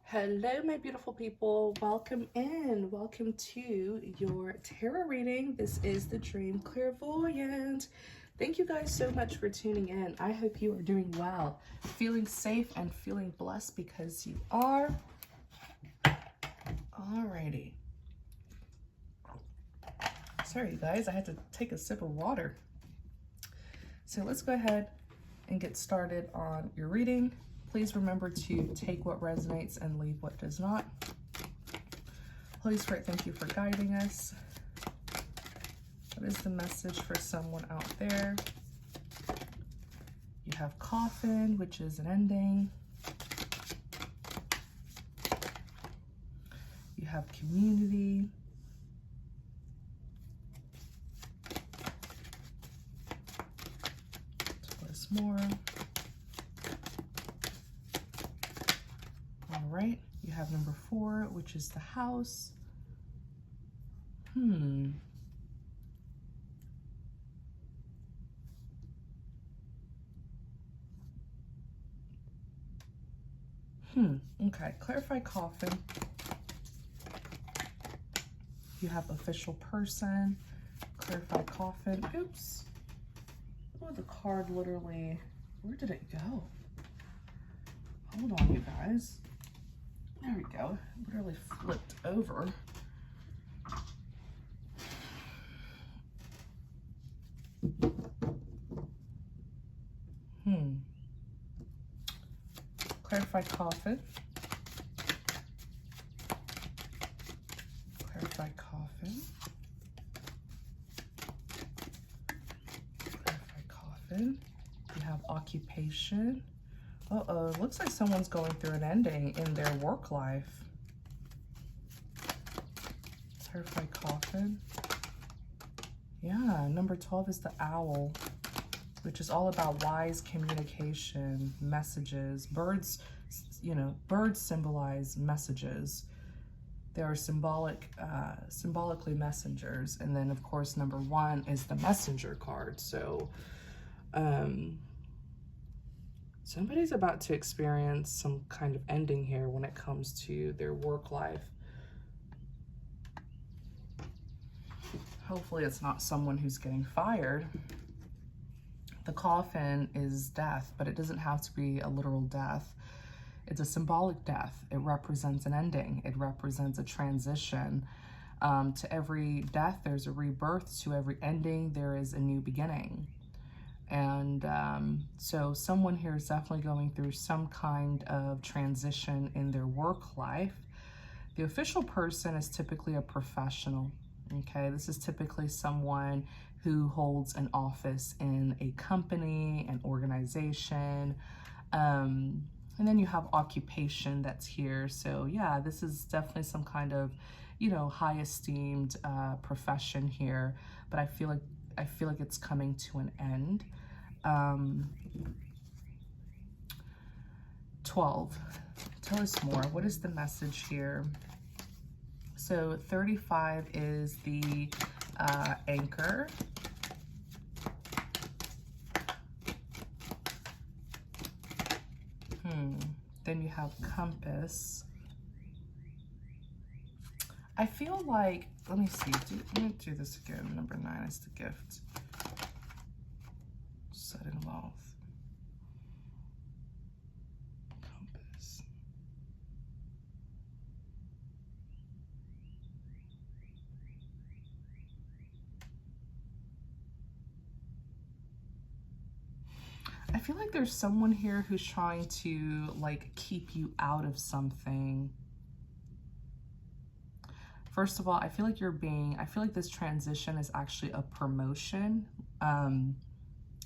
Hello, my beautiful people. Welcome in. Welcome to your tarot reading. This is the Dream Clairvoyant. Thank you guys so much for tuning in. I hope you are doing well, feeling safe, and feeling blessed because you are. Alrighty. Sorry, you guys, I had to take a sip of water. So let's go ahead and get started on your reading. Please remember to take what resonates and leave what does not. Holy Spirit, thank you for guiding us. What is the message for someone out there? You have coffin, which is an ending. You have community. Tell us more. All right, you have number 4, which is the house. Okay, clarify coffin. You have official person, clarify coffin. Oops. Oh, the card literally, where did it go? Hold on, you guys. There we go. It literally flipped over. Clarify coffin. Clarify coffin. Clarify coffin. You have occupation. Uh-oh, looks like someone's going through an ending in their work life. Clarify coffin. Yeah, number 12 is the owl, which is all about wise communication, messages. Birds, birds symbolize messages. They are symbolically messengers. And then, of course, number 1 is the messenger card. So, somebody's about to experience some kind of ending here when it comes to their work life. Hopefully it's not someone who's getting fired. The coffin is death, but it doesn't have to be a literal death. It's a symbolic death. It represents an ending. It represents a transition. To every death, there's a rebirth. To every ending, there is a new beginning. And so someone here is definitely going through some kind of transition in their work life. The official person is typically a professional. Okay, this is typically someone who holds an office in a company, an organization. And then you have occupation that's here. So yeah, this is definitely some kind of, high esteemed profession here. But I feel like it's coming to an end. 12. Tell us more. What is the message here? So 35 is the anchor. Then you have compass. I feel like, let me see, let me do this again. Number 9 is the gift. Sudden wealth. Compass. I feel like there's someone here who's trying to keep you out of something. First of all, I feel like this transition is actually a promotion.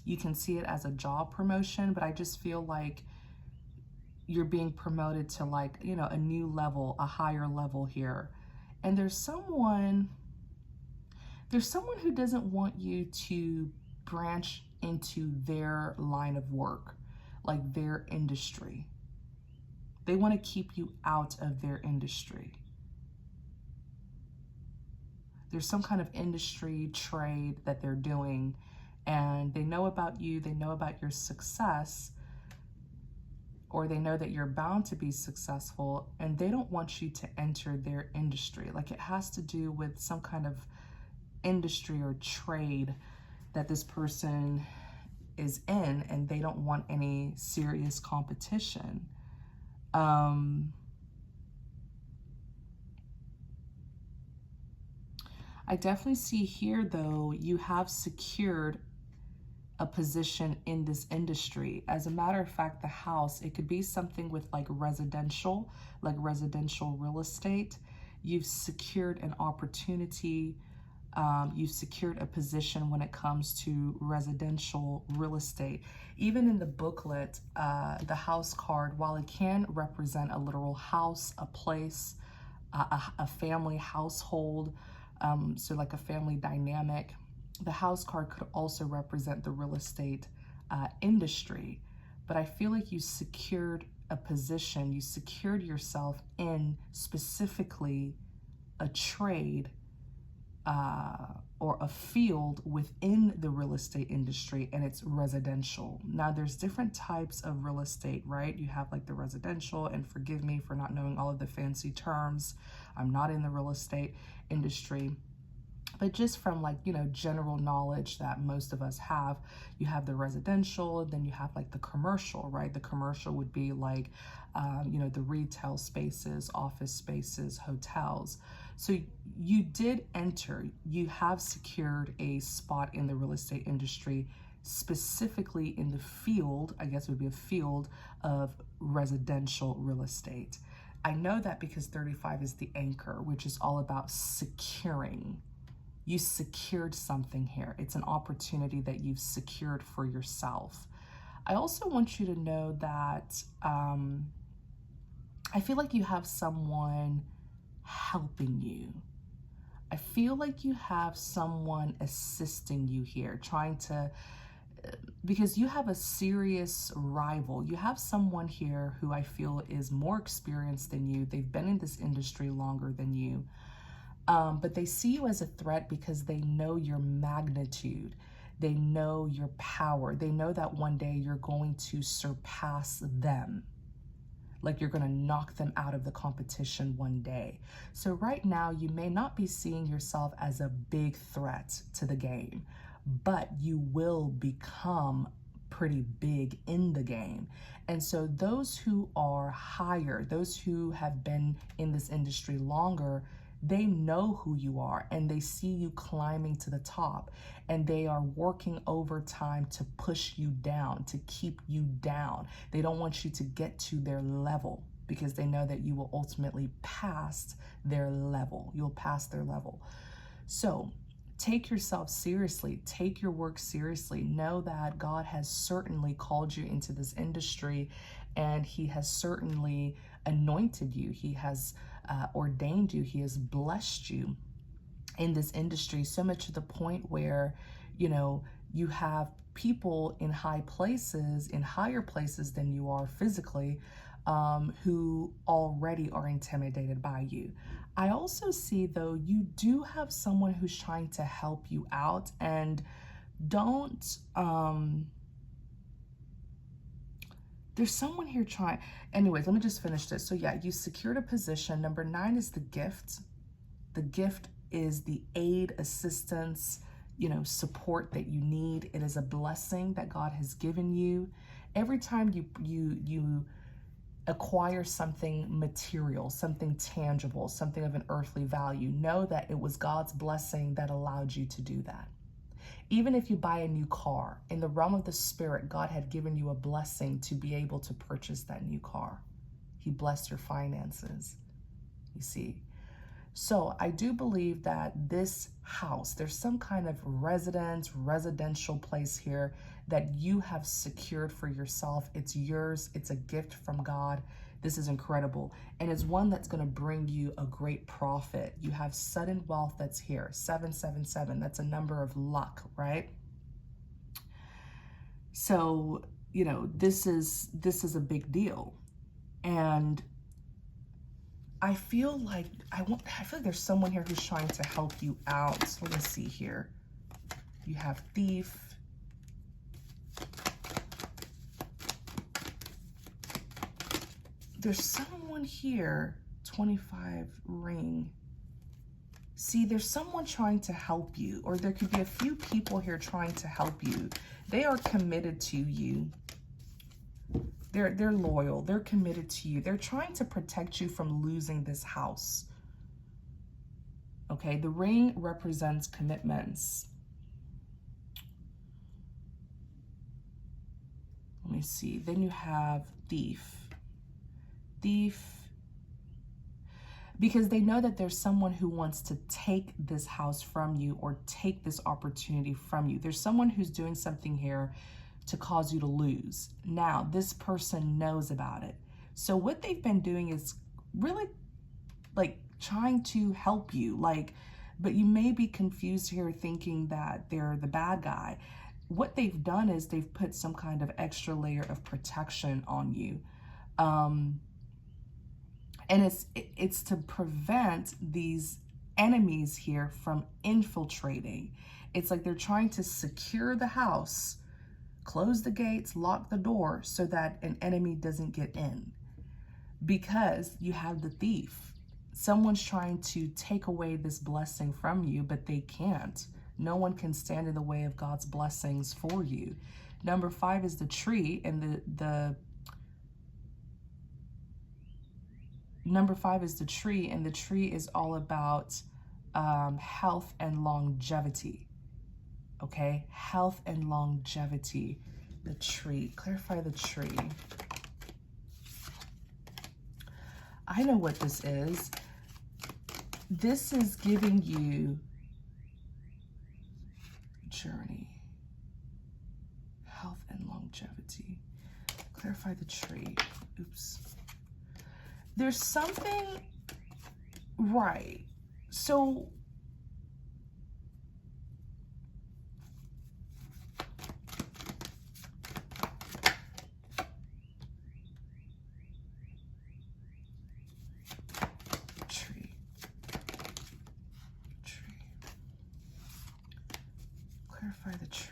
You can see it as a job promotion, but I just feel like you're being promoted to a new level, a higher level here. And there's someone who doesn't want you to branch into their line of work, like their industry. They want to keep you out of their industry. There's some kind of industry trade that they're doing, and they know about you, they know about your success, or they know that you're bound to be successful, and they don't want you to enter their industry. Like it has to do with some kind of industry or trade that this person is in, and they don't want any serious competition. I definitely see here, though, you have secured a position in this industry. As a matter of fact, the house, it could be something with like residential real estate. You've secured an opportunity. You've secured a position when it comes to residential real estate. Even in the booklet, the house card, while it can represent a literal house, a place, a family household, so like a family dynamic, the house card could also represent the real estate industry. But I feel like you secured a position, you secured yourself in specifically a trade or a field within the real estate industry, and it's residential. Now there's different types of real estate, right? You have like the residential, and forgive me for not knowing all of the fancy terms. I'm not in the real estate industry, but just from like, you know, general knowledge that most of us have, you have the residential, then you have like the commercial, right? The commercial would be like, you know, the retail spaces, office spaces, hotels. So you did enter, you have secured a spot in the real estate industry, specifically in the field, I guess it would be a field of residential real estate. I know that because 35 is the anchor, which is all about securing. You secured something here. It's an opportunity that you've secured for yourself. I also want you to know that I feel like you have someone helping you. I feel like you have someone assisting you here, trying to, because you have a serious rival. You have someone here who I feel is more experienced than you. They've been in this industry longer than you. But they see you as a threat because they know your magnitude. They know your power. They know that one day you're going to surpass them. Like you're going to knock them out of the competition one day. So right now, you may not be seeing yourself as a big threat to the game, but you will become pretty big in the game. And so those who are higher, those who have been in this industry longer, they know who you are, and they see you climbing to the top, and they are working overtime to push you down, to keep you down. They don't want you to get to their level because they know that you will ultimately pass their level. You'll pass their level. So take yourself seriously. Take your work seriously. Know that God has certainly called you into this industry, and He has certainly anointed you. He has ordained you. He has blessed you in this industry, so much to the point where, you know, you have people in high places, in higher places than you are physically, who already are intimidated by you. I also see, though, you do have someone who's trying to help you out, and don't, there's someone here trying. Anyways, let me just finish this. So yeah, you secured a position. Number 9 is the gift. The gift is the aid, assistance, you know, support that you need. It is a blessing that God has given you. Every time you acquire something material, something tangible, something of an earthly value, know that it was God's blessing that allowed you to do that. Even if you buy a new car, in the realm of the spirit, God had given you a blessing to be able to purchase that new car. He blessed your finances, you see. So I do believe that this house, there's some kind of residential place here that you have secured for yourself. It's yours. It's a gift from God. This is incredible. And it's one that's going to bring you a great profit. You have sudden wealth that's here. 777. That's a number of luck, right? So, you know, this is a big deal. And I feel like there's someone here who's trying to help you out. So let me see here. You have thief. there's someone here, 25 ring. See, there's someone trying to help you, or there could be a few people here trying to help you. They are committed to you. They're loyal. They're committed to you. They're trying to protect you from losing this house. Okay, the ring represents commitments. Let me see. Then you have thief. Thief. Because they know that there's someone who wants to take this house from you or take this opportunity from you. There's someone who's doing something here to cause you to lose. Now, this person knows about it. So what they've been doing is really like trying to help you, but you may be confused here thinking that they're the bad guy. What they've done is they've put some kind of extra layer of protection on you. And it's to prevent these enemies here from infiltrating. It's like they're trying to secure the house, close the gates, lock the door so that an enemy doesn't get in. Because you have the thief. Someone's trying to take away this blessing from you, but they can't. No one can stand in the way of God's blessings for you. Number 5 is the tree, and Number 5 is the tree, and the tree is all about health and longevity. Okay, health and longevity. The tree. Clarify the tree. I know what this is. This is giving you journey, health and longevity. Clarify the tree. Oops. There's something, right? So tree. Clarify the tree.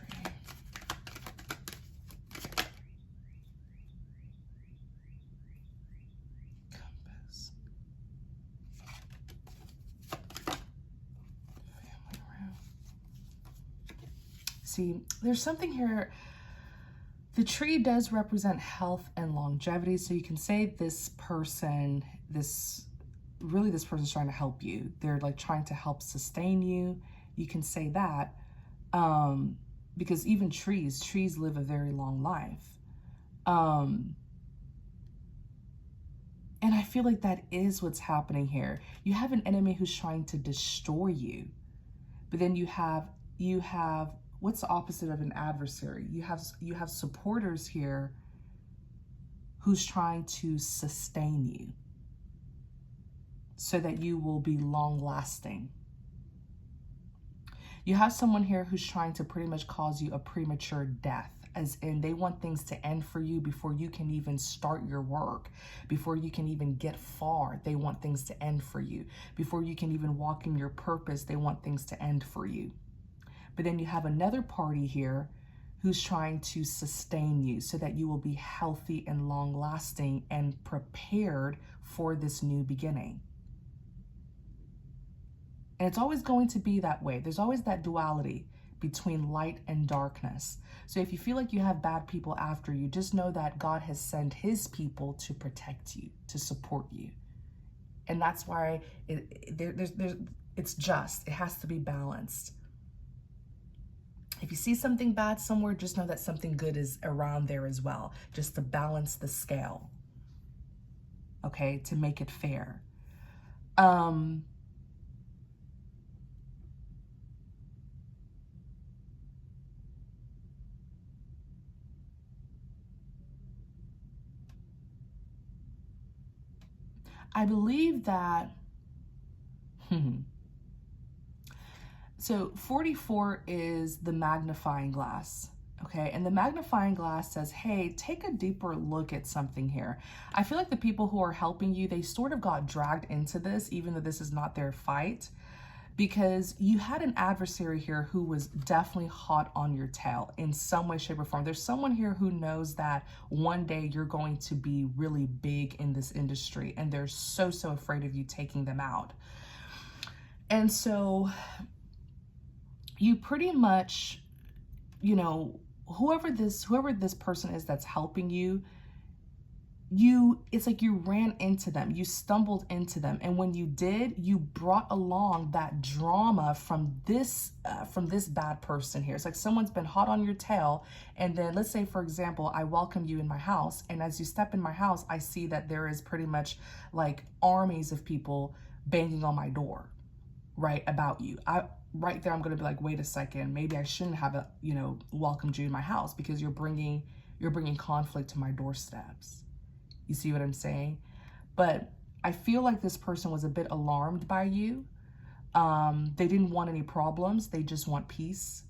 See, there's something here. The tree does represent health and longevity. So you can say this person's trying to help you. They're like trying to help sustain you. You can say that because even trees live a very long life. And I feel like that is what's happening here. You have an enemy who's trying to destroy you, but then you have what's the opposite of an adversary? You have supporters here who's trying to sustain you so that you will be long lasting. You have someone here who's trying to pretty much cause you a premature death, as in they want things to end for you before you can even start your work, before you can even get far. They want things to end for you. Before you can even walk in your purpose, they want things to end for you. But then you have another party here who's trying to sustain you so that you will be healthy and long lasting and prepared for this new beginning. And it's always going to be that way. There's always that duality between light and darkness. So if you feel like you have bad people after you, just know that God has sent his people to protect you, to support you. And that's why it's just, it has to be balanced. If you see something bad somewhere, just know that something good is around there as well, just to balance the scale, okay, to make it fair. I believe that, so 44 is the magnifying glass, okay? And the magnifying glass says, hey, take a deeper look at something here. I feel like the people who are helping you, they sort of got dragged into this, even though this is not their fight, because you had an adversary here who was definitely hot on your tail in some way, shape, or form. There's someone here who knows that one day you're going to be really big in this industry, and they're so afraid of you taking them out. And so you pretty much, you know, whoever this person is that's helping you, it's like you ran into them, you stumbled into them, and when you did, you brought along that drama from this bad person here. It's like someone's been hot on your tail, and then let's say, for example, I welcome you in my house, and as you step in my house, I see that there is pretty much like armies of people banging on my door, right, about you. Right there, I'm going to be like, wait a second, maybe I shouldn't have welcomed you in my house, because you're bringing conflict to my doorsteps. You see what I'm saying? But I feel like this person was a bit alarmed by you. They didn't want any problems. They just want peace.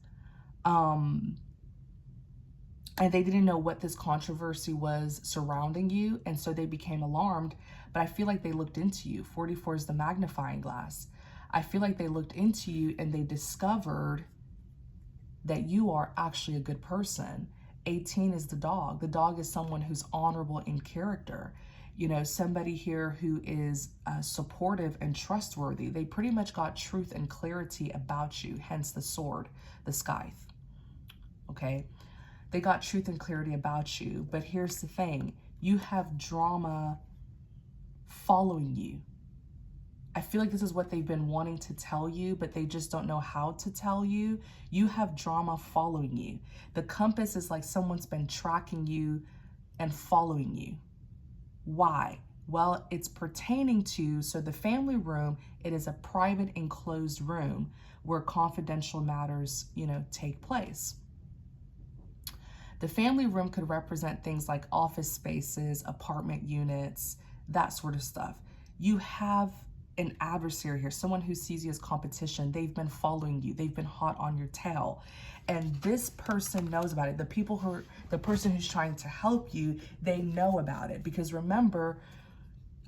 And they didn't know what this controversy was surrounding you. And so they became alarmed. But I feel like they looked into you. 44 is the magnifying glass. I feel like they looked into you and they discovered that you are actually a good person. 18 is the dog. The dog is someone who's honorable in character. You know, somebody here who is supportive and trustworthy. They pretty much got truth and clarity about you, hence the sword, the scythe. Okay? They got truth and clarity about you. But here's the thing. You have drama following you. I feel like this is what they've been wanting to tell you, but they just don't know how to tell you. You have drama following you. The compass is like someone's been tracking you and following you. Why? Well, it's pertaining to, so the family room, it is a private enclosed room where confidential matters, take place. The family room could represent things like office spaces, apartment units, that sort of stuff. You have an adversary here, someone who sees you as competition. They've been following you. They've been hot on your tail. And this person knows about it. The person who's trying to help you, they know about it. Because remember,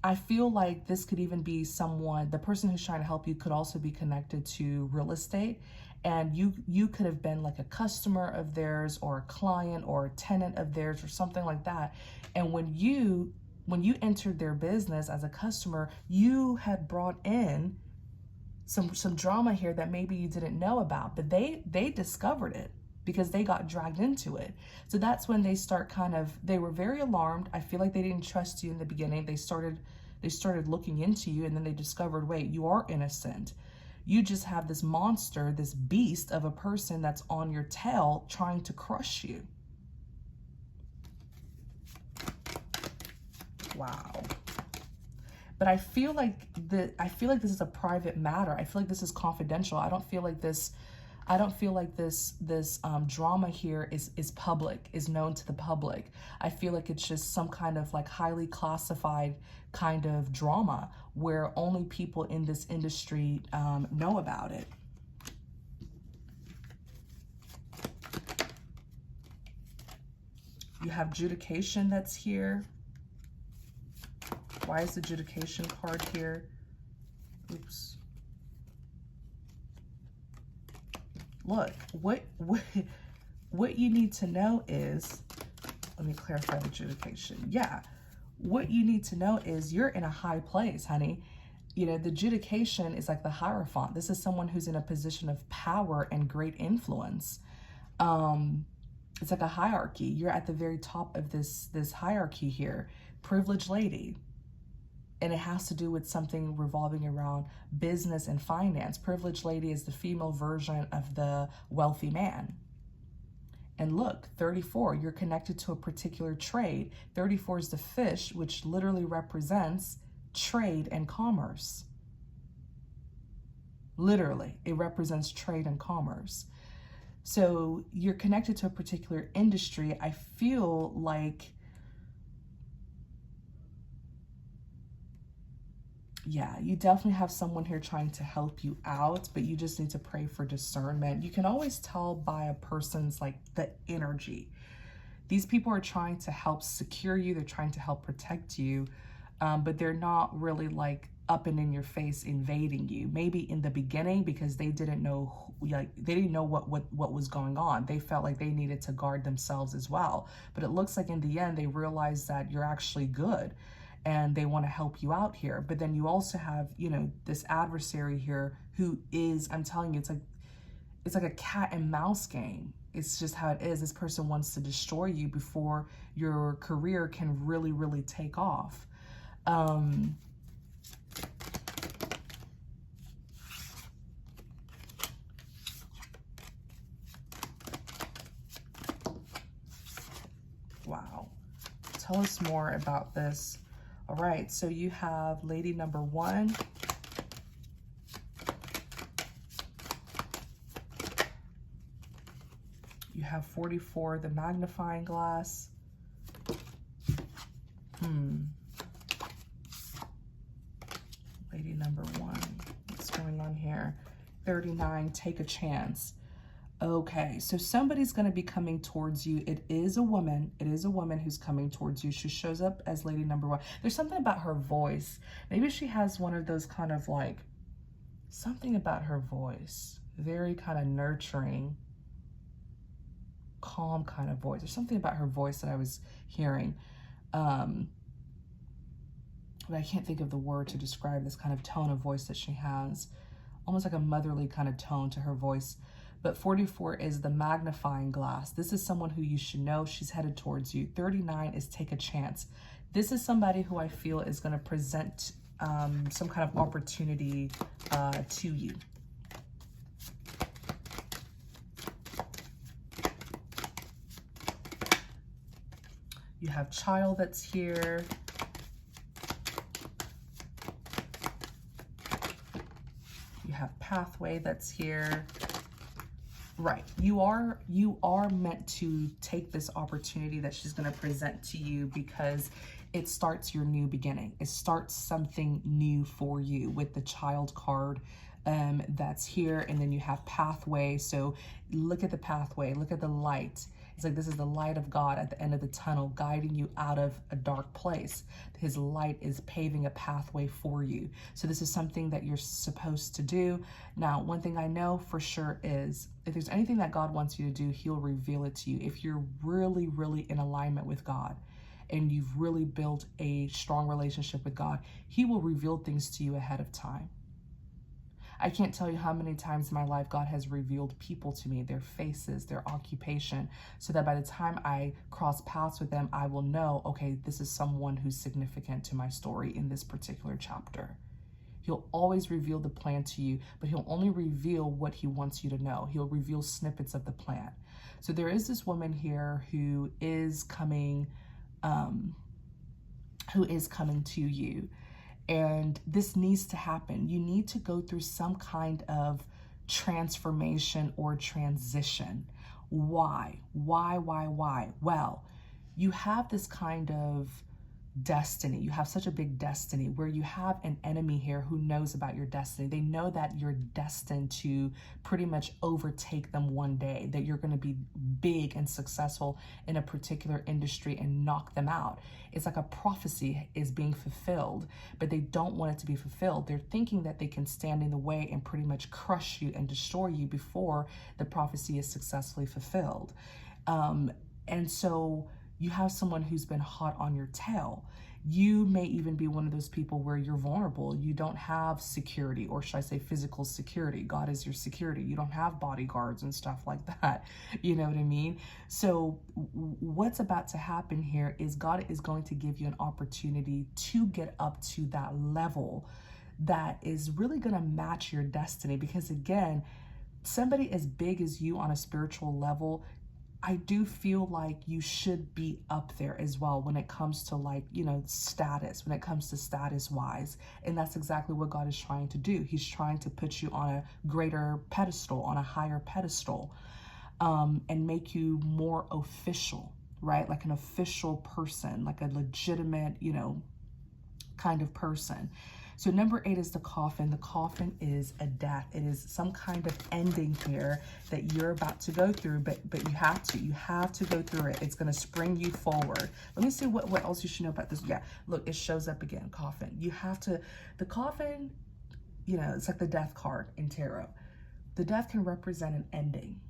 I feel like this could even be someone, the person who's trying to help you could also be connected to real estate. And you could have been like a customer of theirs or a client or a tenant of theirs or something like that. And when you entered their business as a customer, you had brought in some drama here that maybe you didn't know about, but they discovered it because they got dragged into it. So that's when they start they were very alarmed. I feel like they didn't trust you in the beginning. They started looking into you, and then they discovered, wait, you are innocent. You just have this monster, this beast of a person that's on your tail trying to crush you. Wow. But I feel like this is a private matter. I feel like this is confidential. I don't feel like this drama here is public, is known to the public. I feel like it's just some kind of like highly classified kind of drama where only people in this industry know about it. You have adjudication that's here. Why is the adjudication card here? Oops. Look, what you need to know is, let me clarify the adjudication. Yeah, what you need to know is you're in a high place, honey. The adjudication is like the Hierophant. This is someone who's in a position of power and great influence. It's like a hierarchy. You're at the very top of this hierarchy here. Privileged lady. And it has to do with something revolving around business and finance. Privileged lady is the female version of the wealthy man. And look, 34, you're connected to a particular trade. 34 is the fish, which literally represents trade and commerce. Literally, it represents trade and commerce. So you're connected to a particular industry. I feel like, yeah, you definitely have someone here trying to help you out, but you just need to pray for discernment. You can always tell by a person's like the energy. These people are trying to help secure you. They're trying to help protect you. but they're not really like up and in your face invading you. Maybe in the beginning, because they didn't know they didn't know what was going on. They felt like they needed to guard themselves as well. But it looks like in the end they realized that you're actually good and they want to help you out here. But then you also have, you know, this adversary here who is, I'm telling you, it's like a cat and mouse game. It's just how it is. This person wants to destroy you before your career can really, really take off. Wow. Tell us more about this. All right, so you have lady number 1. You have 44, the magnifying glass. Lady number 1. What's going on here? 39, take a chance. Okay, so somebody's going to be coming towards you. It is a woman. It is a woman who's coming towards you. She shows up as lady number 1. There's something about her voice. Maybe she has one of those kind of like, something about her voice. Very kind of nurturing, calm kind of voice. There's something about her voice that I was hearing. But I can't think of the word to describe this kind of tone of voice that she has. Almost like a motherly kind of tone to her voice. But 44 is the magnifying glass. This is someone who you should know. She's headed towards you. 39 is take a chance. This is somebody who I feel is going to present some kind of opportunity to you. You have child that's here. You have pathway that's here. Right. You are meant to take this opportunity that she's going to present to you because it starts your new beginning. It starts something new for you with the child card that's here. And then you have pathway. So look at the pathway. Look at the light. It's like this is the light of God at the end of the tunnel, guiding you out of a dark place. His light is paving a pathway for you. So this is something that you're supposed to do. Now, one thing I know for sure is if there's anything that God wants you to do, he'll reveal it to you. If you're really, really in alignment with God and you've really built a strong relationship with God, he will reveal things to you ahead of time. I can't tell you how many times in my life God has revealed people to me, their faces, their occupation, so that by the time I cross paths with them, I will know, okay, this is someone who's significant to my story in this particular chapter. He'll always reveal the plan to you, but he'll only reveal what he wants you to know. He'll reveal snippets of the plan. So there is this woman here who is coming to you. And this needs to happen. You need to go through some kind of transformation or transition. Why? Why? Well, you have this kind of destiny. You have such a big destiny where you have an enemy here who knows about your destiny. They know that you're destined to pretty much overtake them one day, that you're going to be big and successful in a particular industry and knock them out. It's like a prophecy is being fulfilled, but they don't want it to be fulfilled. They're thinking that they can stand in the way and pretty much crush you and destroy you before the prophecy is successfully fulfilled. And so you have someone who's been hot on your tail. You may even be one of those people where you're vulnerable. You don't have security, or should I say physical security. God is your security. You don't have bodyguards and stuff like that. You know what I mean? So what's about to happen here is God is going to give you an opportunity to get up to that level that is really going to match your destiny. Because again, somebody as big as you on a spiritual level, I do feel like you should be up there as well when it comes to, like, you know, status, when it comes to status wise. And that's exactly what God is trying to do. He's trying to put you on a greater pedestal, on a higher pedestal, and make you more official, right? Like an official person, like a legitimate, you know, kind of person. So number 8 is the coffin. The coffin is a death. It is some kind of ending here that you're about to go through, but you have to go through it. It's going to spring you forward. Let me see what else you should know about this. Yeah, look, it shows up again, coffin. You have to, the coffin, you know, it's like the death card in tarot. The death can represent an ending,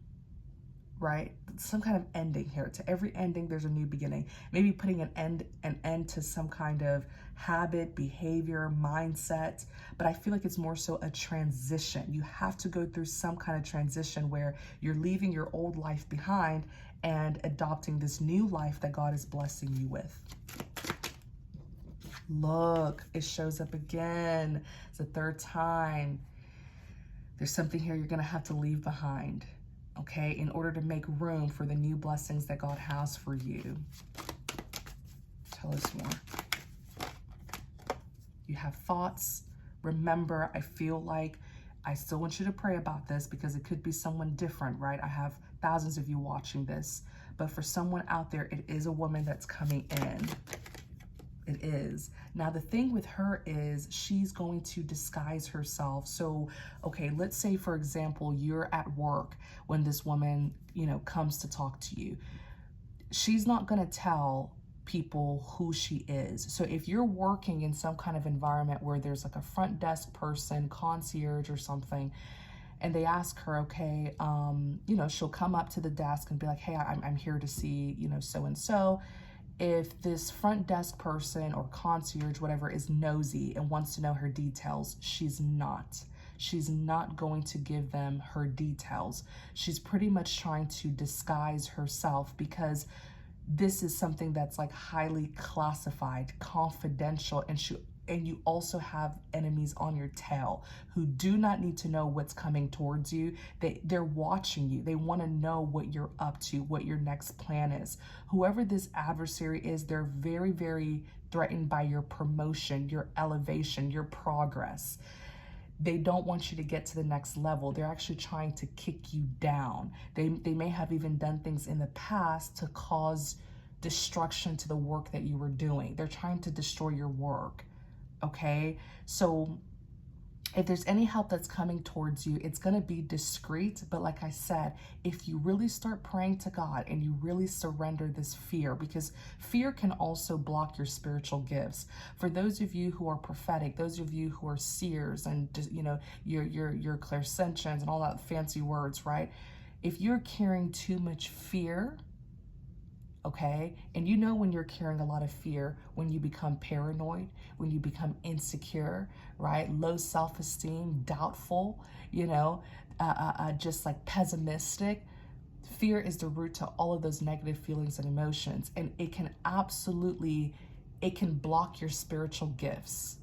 right? Some kind of ending here. To every ending, there's a new beginning. Maybe putting an end to some kind of habit, behavior, mindset. But I feel like it's more so a transition. You have to go through some kind of transition where you're leaving your old life behind and adopting this new life that God is blessing you with. Look, it shows up again. It's the 3rd time. There's something here you're going to have to leave behind, okay, in order to make room for the new blessings that God has for you. Tell us more. You have thoughts. Remember, I feel like I still want you to pray about this because it could be someone different, right? I have thousands of you watching this, but for someone out there, it is a woman that's coming in. It is. Now, the thing with her is she's going to disguise herself. So, okay, let's say, for example, you're at work when this woman, you know, comes to talk to you. She's not going to tell people who she is. So if you're working in some kind of environment where there's like a front desk person, concierge or something, and they ask her, okay, you know, she'll come up to the desk and be like, hey, I'm here to see, you know, so-and-so. If this front desk person or concierge, whatever, is nosy and wants to know her details, she's not. She's not going to give them her details. She's pretty much trying to disguise herself because this is something that's like highly classified, confidential, and you also have enemies on your tail who do not need to know what's coming towards you. They're watching you. They want to know what you're up to, what your next plan is. Whoever this adversary is, they're very, very threatened by your promotion, your elevation, your progress. They don't want you to get to the next level. They're actually trying to kick you down. They may have even done things in the past to cause destruction to the work that you were doing. They're trying to destroy your work, okay? So if there's any help that's coming towards you, it's going to be discreet. But like I said, if you really start praying to God and you really surrender this fear, because fear can also block your spiritual gifts. For those of you who are prophetic, those of you who are seers and, you know, your clairsentients and all that fancy words, right? If you're carrying too much fear, okay, and you know when you're carrying a lot of fear, when you become paranoid, when you become insecure, right? Low self-esteem, doubtful, you know, just like pessimistic. Fear is the root to all of those negative feelings and emotions, and it can absolutely, it can block your spiritual gifts.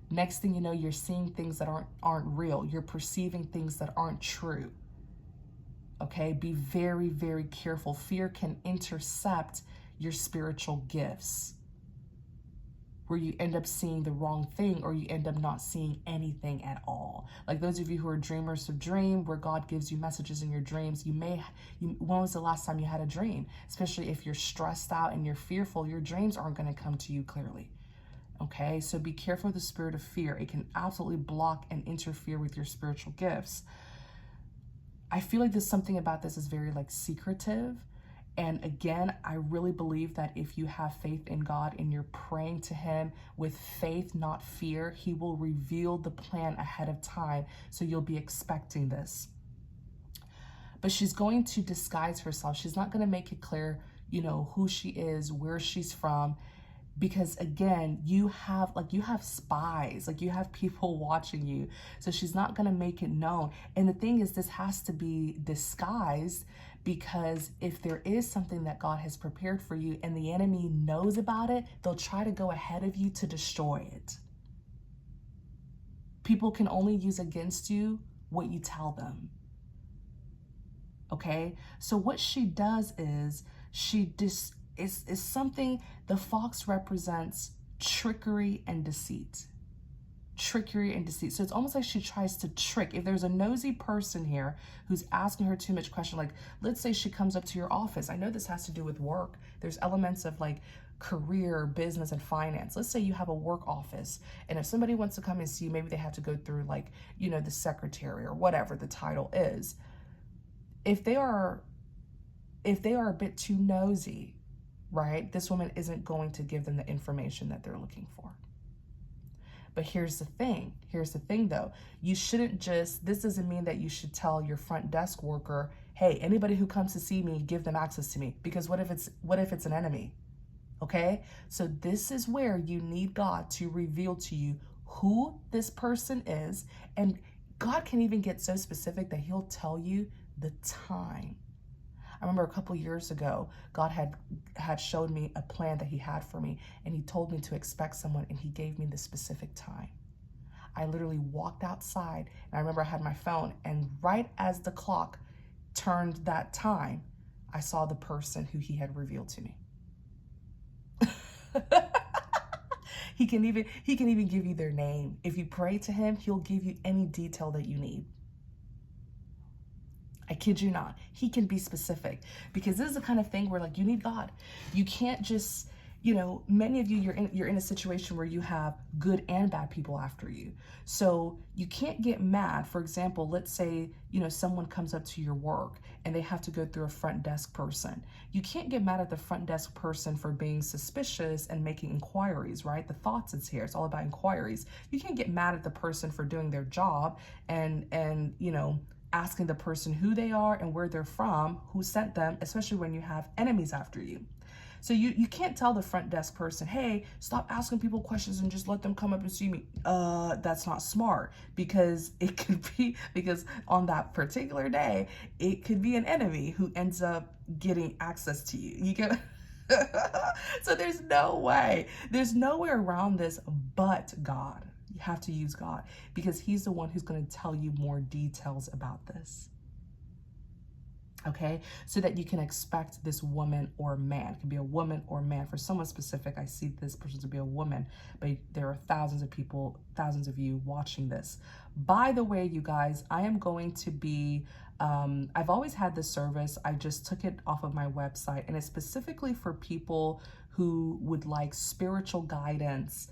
Next thing you know, you're seeing things that aren't real. You're perceiving things that aren't true. Okay, be very, very careful. Fear can intercept your spiritual gifts, where you end up seeing the wrong thing or you end up not seeing anything at all. Like those of you who are dreamers of dream, where God gives you messages in your dreams, when was the last time you had a dream? Especially if you're stressed out and you're fearful, your dreams aren't going to come to you clearly. Okay, so be careful of the spirit of fear. It can absolutely block and interfere with your spiritual gifts. I feel like there's something about this is very like secretive. And again, I really believe that if you have faith in God and you're praying to him with faith, not fear, he will reveal the plan ahead of time. So you'll be expecting this. But she's going to disguise herself. She's not going to make it clear, you know, who she is, where she's from. Because again, you have spies, like you have people watching you. So she's not going to make it known. And the thing is, this has to be disguised, because if there is something that God has prepared for you and the enemy knows about it, they'll try to go ahead of you to destroy it. People can only use against you what you tell them. Okay? So what she does is is something, the fox represents trickery and deceit. trickery and deceit. So it's almost like she tries to trick. If there's a nosy person here who's asking her too much question, like let's say she comes up to your office. I know this has to do with work. There's elements of like career, business, and finance. Let's say you have a work office, and if somebody wants to come and see you, maybe they have to go through like, you know, the secretary or whatever the title is. If they are a bit too nosy, right, this woman isn't going to give them the information that they're looking for. But here's the thing though, you shouldn't just, this doesn't mean that you should tell your front desk worker, hey, anybody who comes to see me, give them access to me, because what if it's an enemy? Okay, so this is where you need God to reveal to you who this person is, and God can even get so specific that he'll tell you the time. I remember a couple years ago, God had showed me a plan that he had for me, and he told me to expect someone, and he gave me the specific time. I literally walked outside, and I remember I had my phone, and right as the clock turned that time, I saw the person who he had revealed to me. He can even give you their name. If you pray to him, he'll give you any detail that you need. I kid you not. He can be specific, because this is the kind of thing where like you need God. You can't just, you know, many of you, you're in a situation where you have good and bad people after you. So you can't get mad. For example, let's say, you know, someone comes up to your work and they have to go through a front desk person. You can't get mad at the front desk person for being suspicious and making inquiries, right? The thoughts is here. It's all about inquiries. You can't get mad at the person for doing their job and you know, asking the person who they are and where they're from, who sent them, especially when you have enemies after you. So you can't tell the front desk person, hey, stop asking people questions and just let them come up and see me. That's not smart, because it could be, because on that particular day, it could be an enemy who ends up getting access to you. You get So there's no way around this but God. You have to use God, because he's the one who's going to tell you more details about this. Okay, so that you can expect this woman or man. It can be a woman or man. For someone specific, I see this person to be a woman, but there are thousands of people, thousands of you watching this. By the way, you guys, I am going to be, I've always had this service. I just took it off of my website, and it's specifically for people who would like spiritual guidance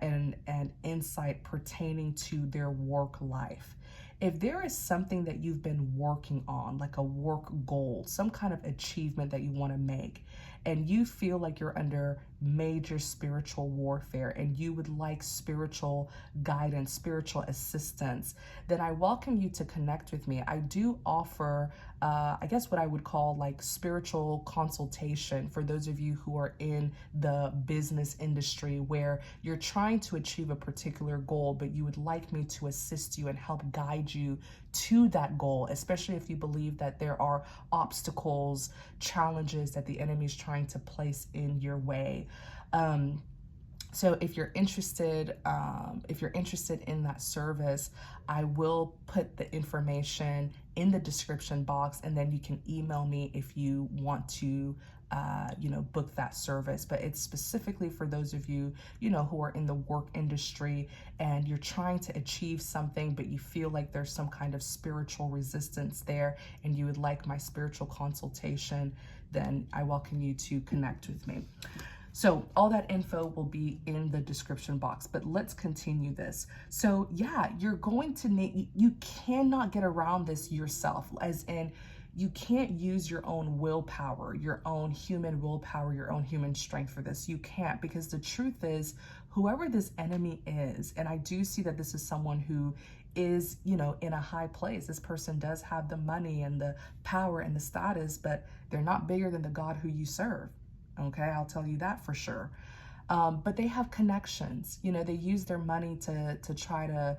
and insight pertaining to their work life. If there is something that you've been working on, like a work goal, some kind of achievement that you want to make, and you feel like you're under major spiritual warfare and you would like spiritual guidance, spiritual assistance, then I welcome you to connect with me. I do offer, I guess what I would call like spiritual consultation for those of you who are in the business industry where you're trying to achieve a particular goal, but you would like me to assist you and help guide you to that goal, especially if you believe that there are obstacles, challenges that the enemy is trying to place in your way. So if you're interested in that service, I will put the information in the description box, and then you can email me if you want to book that service. But it's specifically for those of you, who are in the work industry and you're trying to achieve something, but you feel like there's some kind of spiritual resistance there and you would like my spiritual consultation, then I welcome you to connect with me. So all that info will be in the description box, but let's continue this. So yeah, you're going to need, you cannot get around this yourself, as in you can't use your own willpower, your own human willpower, your own human strength for this. You can't, because the truth is, whoever this enemy is, and I do see that this is someone who is, in a high place. This person does have the money and the power and the status, but they're not bigger than the God who you serve. Okay, I'll tell you that for sure. But they have connections. They use their money to try to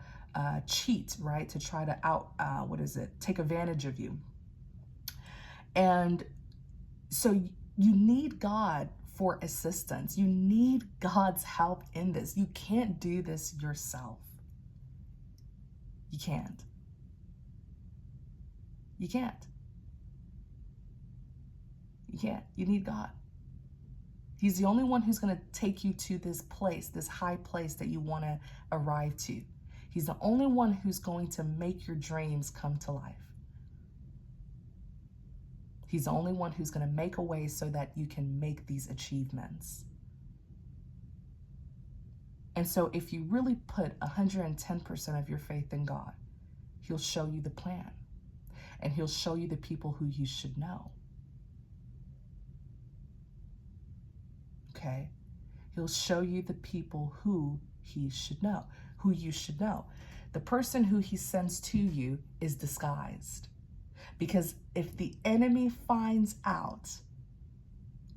cheat, right? To try to take advantage of you. And so you need God for assistance. You need God's help in this. You can't do this yourself. You can't. You can't. You can't. You need God. He's the only one who's going to take you to this place, this high place that you want to arrive to. He's the only one who's going to make your dreams come to life. He's the only one who's going to make a way so that you can make these achievements. And so if you really put 110% of your faith in God, he'll show you the plan. And he'll show you the people who you should know. Okay? He'll show you the people who he should know, who you should know. The person who he sends to you is disguised. Because if the enemy finds out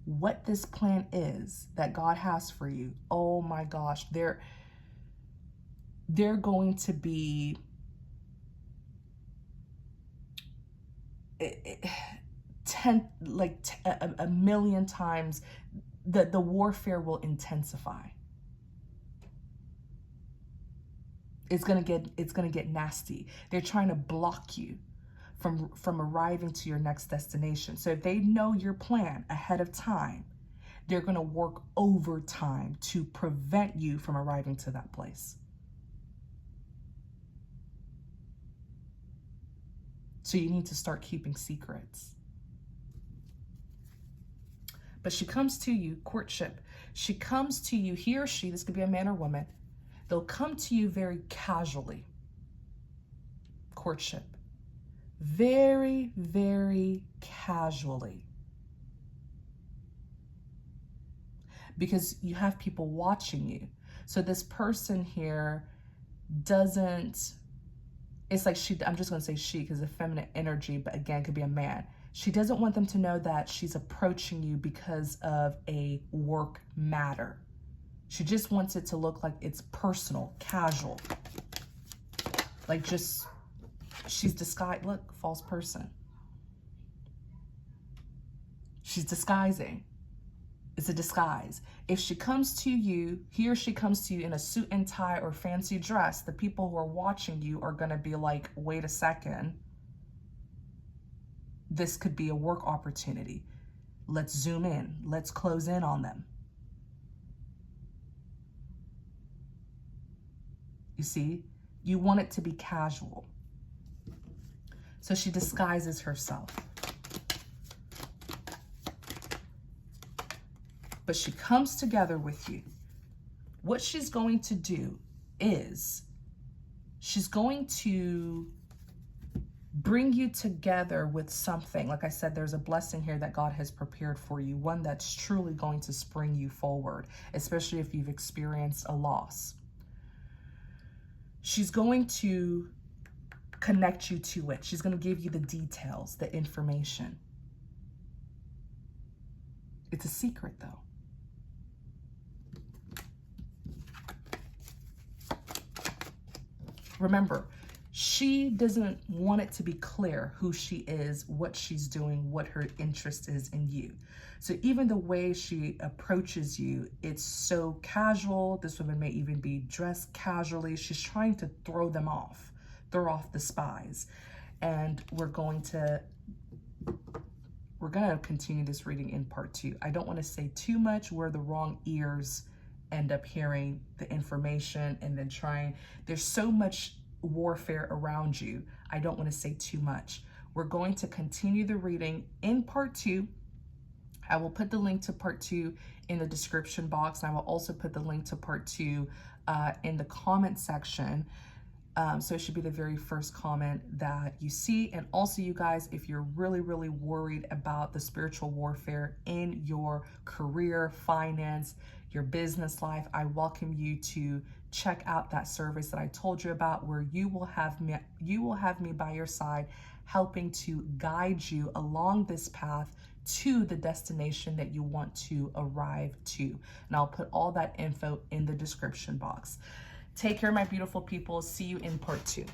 what this plan is that God has for you, oh my gosh, they're going to be a million times. The warfare will intensify. It's gonna get nasty. They're trying to block you from arriving to your next destination. So if they know your plan ahead of time, they're gonna work overtime to prevent you from arriving to that place. So you need to start keeping secrets. But she comes to you, courtship. She comes to you, he or she, this could be a man or woman. They'll come to you very casually. Courtship. Very, very casually. Because you have people watching you. So this person here doesn't, it's like I'm just going to say she because of feminine energy, but again, it could be a man. She doesn't want them to know that she's approaching you because of a work matter. She just wants it to look like it's personal, casual. Like just, she's disguised. Look, false person. She's disguising. It's a disguise. If she comes to you, he or she comes to you in a suit and tie or fancy dress, the people who are watching you are going to be like, wait a second. This could be a work opportunity. Let's zoom in. Let's close in on them. You see, you want it to be casual. So she disguises herself. But she comes together with you. What she's going to do is she's going to bring you together with something. Like I said, there's a blessing here that God has prepared for you, one that's truly going to spring you forward, especially if you've experienced a loss. She's going to connect you to it. She's going to give you the details, the information. It's a secret, though. Remember, she doesn't want it to be clear who she is, what she's doing, what her interest is in you. So even the way she approaches you, it's so casual. This woman may even be dressed casually. She's trying to throw off the spies. And we're going to continue this reading in part 2. I don't want to say too much where the wrong ears end up hearing the information and then there's so much warfare around you. I don't want to say too much. We're going to continue the reading in part 2. I will put the link to part 2 in the description box. And I will also put the link to part 2 in the comment section. So it should be the very first comment that you see. And also, you guys, if you're really, really worried about the spiritual warfare in your career, finance, your business life, I welcome you to check out that service that I told you about, where you will have me by your side, helping to guide you along this path to the destination that you want to arrive to. And I'll put all that info in the description box. Take care, my beautiful people. See you in part 2.